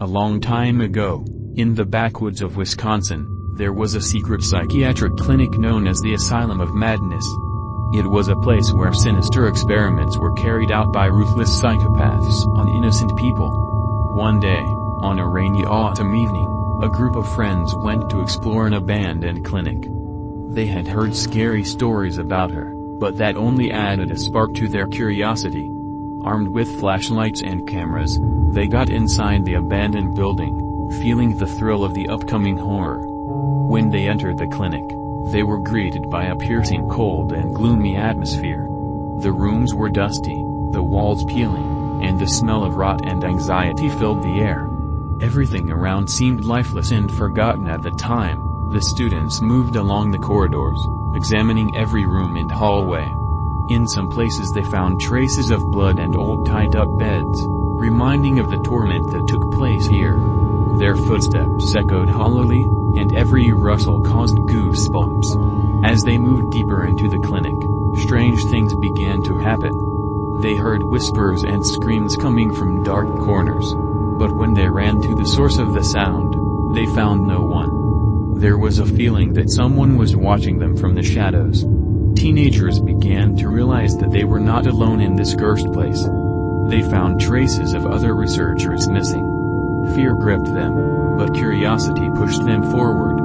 A long time ago, in the backwoods of Wisconsin, there was a secret psychiatric clinic known as the Asylum of Madness. It was a place where sinister experiments were carried out by ruthless psychopaths on innocent people. One day, on a rainy autumn evening, a group of friends went to explore an abandoned clinic. They had heard scary stories about her, but that only added a spark to their curiosity. Armed with flashlights and cameras, they got inside the abandoned building, feeling the thrill of the upcoming horror. When they entered the clinic, they were greeted by a piercing cold and gloomy atmosphere. The rooms were dusty, the walls peeling, and the smell of rot and anxiety filled the air. Everything around seemed lifeless and forgotten at the time. The students moved along the corridors, examining every room and hallway. In some places they found traces of blood and old tied-up beds, reminding of the torment that took place here. Their footsteps echoed hollowly, and every rustle caused goosebumps. As they moved deeper into the clinic, strange things began to happen. They heard whispers and screams coming from dark corners. But when they ran to the source of the sound, they found no one. There was a feeling that someone was watching them from the shadows. Teenagers began to realize that they were not alone in this cursed place. They found traces of other researchers missing. Fear gripped them, but curiosity pushed them forward.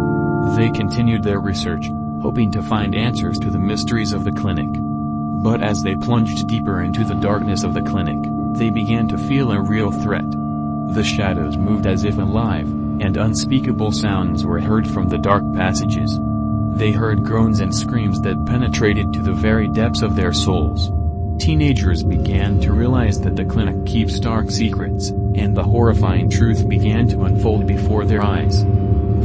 They continued their research, hoping to find answers to the mysteries of the clinic. But as they plunged deeper into the darkness of the clinic, they began to feel a real threat. The shadows moved as if alive, and unspeakable sounds were heard from the dark passages. They heard groans and screams that penetrated to the very depths of their souls. Teenagers began to realize that the clinic keeps dark secrets, and the horrifying truth began to unfold before their eyes.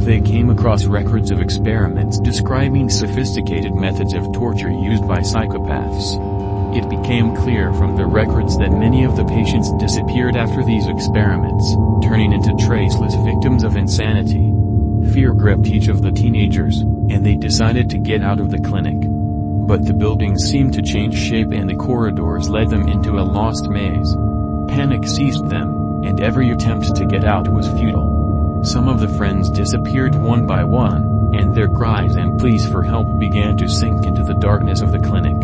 They came across records of experiments describing sophisticated methods of torture used by psychopaths. It became clear from the records that many of the patients disappeared after these experiments, turning into traceless victims of insanity. Fear gripped each of the teenagers, and they decided to get out of the clinic. But the buildings seemed to change shape and the corridors led them into a lost maze. Panic seized them, and every attempt to get out was futile. Some of the friends disappeared one by one, and their cries and pleas for help began to sink into the darkness of the clinic.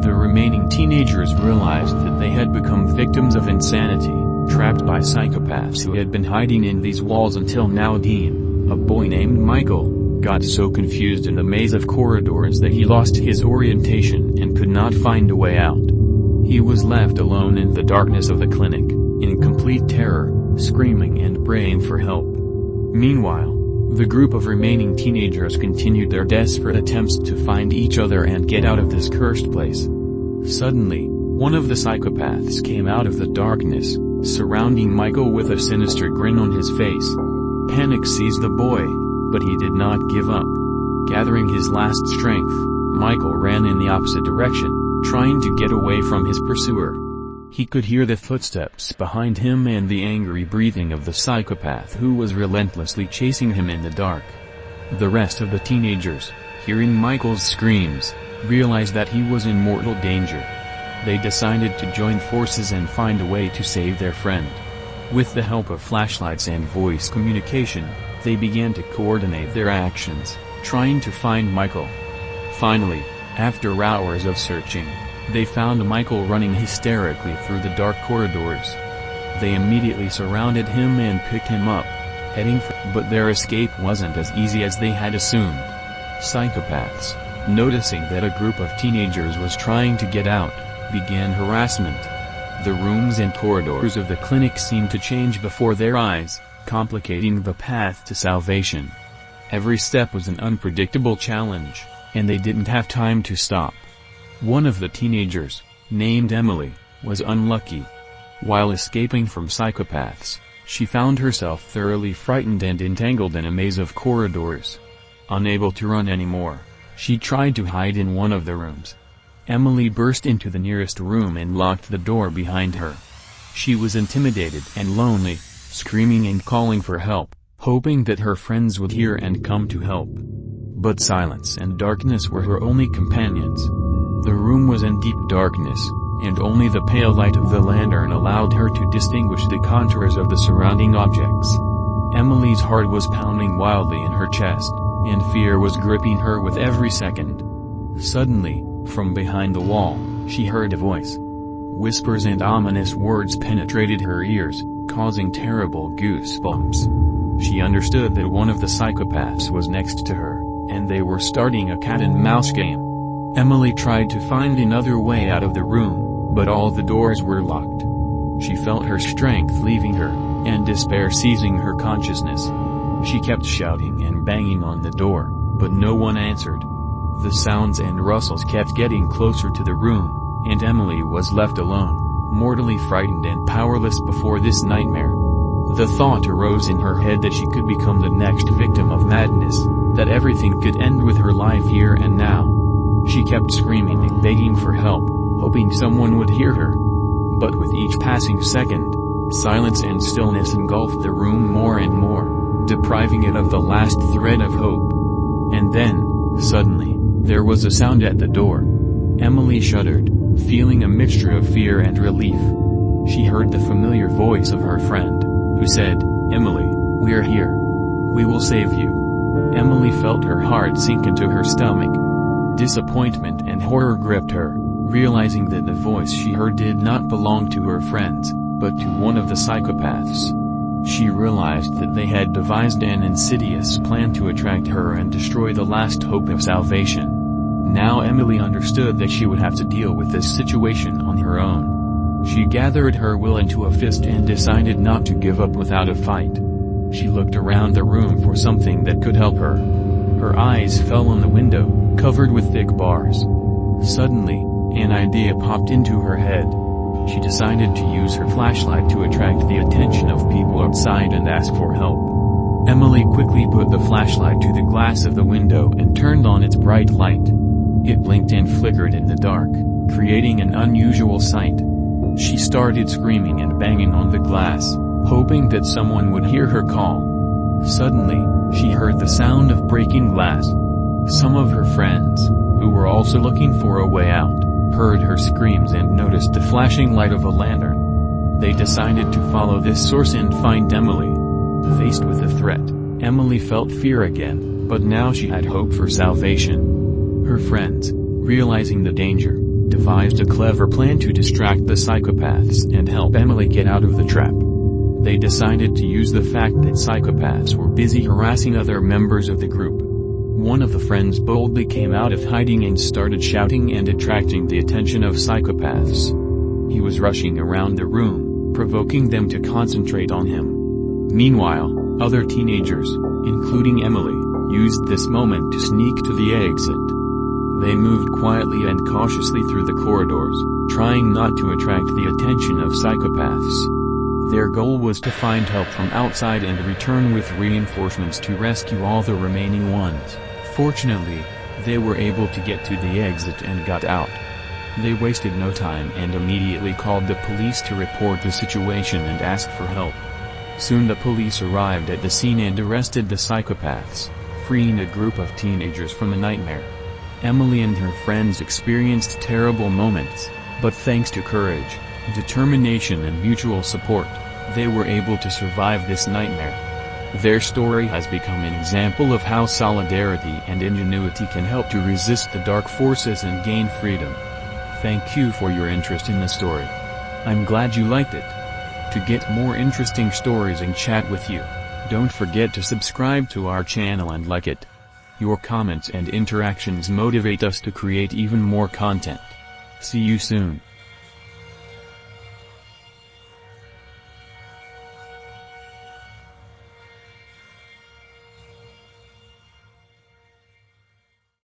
The remaining teenagers realized that they had become victims of insanity, trapped by psychopaths who had been hiding in these walls until now. Dean, a boy named Michael, got so confused in the maze of corridors that he lost his orientation and could not find a way out. He was left alone in the darkness of the clinic, in complete terror, screaming and praying for help. Meanwhile, the group of remaining teenagers continued their desperate attempts to find each other and get out of this cursed place. Suddenly, one of the psychopaths came out of the darkness, surrounding Michael with a sinister grin on his face. Panic seized the boy, but he did not give up. Gathering his last strength, Michael ran in the opposite direction, trying to get away from his pursuer. He could hear the footsteps behind him and the angry breathing of the psychopath who was relentlessly chasing him in the dark. The rest of the teenagers, hearing Michael's screams, realized that he was in mortal danger. They decided to join forces and find a way to save their friend. With the help of flashlights and voice communication, they began to coordinate their actions, trying to find Michael. Finally, after hours of searching, they found Michael running hysterically through the dark corridors. They immediately surrounded him and picked him up, heading for— but their escape wasn't as easy as they had assumed. Psychopaths, noticing that a group of teenagers was trying to get out, began harassment. The rooms and corridors of the clinic seemed to change before their eyes, complicating the path to salvation. Every step was an unpredictable challenge, and they didn't have time to stop. One of the teenagers, named Emily, was unlucky. While escaping from psychopaths, she found herself thoroughly frightened and entangled in a maze of corridors. Unable to run anymore, she tried to hide in one of the rooms. Emily burst into the nearest room and locked the door behind her. She was intimidated and lonely, screaming and calling for help, hoping that her friends would hear and come to help. But silence and darkness were her only companions. The room was in deep darkness, and only the pale light of the lantern allowed her to distinguish the contours of the surrounding objects. Emily's heart was pounding wildly in her chest, and fear was gripping her with every second. Suddenly, from behind the wall, she heard a voice. Whispers and ominous words penetrated her ears, causing terrible goosebumps. She understood that one of the psychopaths was next to her, and they were starting a cat-and-mouse game. Emily tried to find another way out of the room, but all the doors were locked. She felt her strength leaving her, and despair seizing her consciousness. She kept shouting and banging on the door, but no one answered. The sounds and rustles kept getting closer to the room, and Emily was left alone, mortally frightened and powerless before this nightmare. The thought arose in her head that she could become the next victim of madness, that everything could end with her life here and now. She kept screaming and begging for help, hoping someone would hear her. But with each passing second, silence and stillness engulfed the room more and more, depriving it of the last thread of hope. And then, suddenly, there was a sound at the door. Emily shuddered, feeling a mixture of fear and relief. She heard the familiar voice of her friend, who said, "Emily, we're here. We will save you." Emily felt her heart sink into her stomach. Disappointment and horror gripped her, realizing that the voice she heard did not belong to her friends, but to one of the psychopaths. She realized that they had devised an insidious plan to attract her and destroy the last hope of salvation. Now Emily understood that she would have to deal with this situation on her own. She gathered her will into a fist and decided not to give up without a fight. She looked around the room for something that could help her. Her eyes fell on the window, covered with thick bars. Suddenly, an idea popped into her head. She decided to use her flashlight to attract the attention of people outside and ask for help. Emily quickly put the flashlight to the glass of the window and turned on its bright light. It blinked and flickered in the dark, creating an unusual sight. She started screaming and banging on the glass, hoping that someone would hear her call. Suddenly, she heard the sound of breaking glass. Some of her friends, who were also looking for a way out, heard her screams and noticed the flashing light of a lantern. They decided to follow this source and find Emily. Faced with the threat, Emily felt fear again, but now she had hope for salvation. Her friends, realizing the danger, devised a clever plan to distract the psychopaths and help Emily get out of the trap. They decided to use the fact that psychopaths were busy harassing other members of the group. One of the friends boldly came out of hiding and started shouting and attracting the attention of psychopaths. He was rushing around the room, provoking them to concentrate on him. Meanwhile, other teenagers, including Emily, used this moment to sneak to the exit. They moved quietly and cautiously through the corridors, trying not to attract the attention of psychopaths. Their goal was to find help from outside and return with reinforcements to rescue all the remaining ones. Fortunately, they were able to get to the exit and got out. They wasted no time and immediately called the police to report the situation and ask for help. Soon the police arrived at the scene and arrested the psychopaths, freeing a group of teenagers from the nightmare. Emily and her friends experienced terrible moments, but thanks to courage, determination and mutual support, they were able to survive this nightmare. Their story has become an example of how solidarity and ingenuity can help to resist the dark forces and gain freedom. Thank you for your interest in the story. I'm glad you liked it. To get more interesting stories and chat with you, don't forget to subscribe to our channel and like it. Your comments and interactions motivate us to create even more content. See you soon.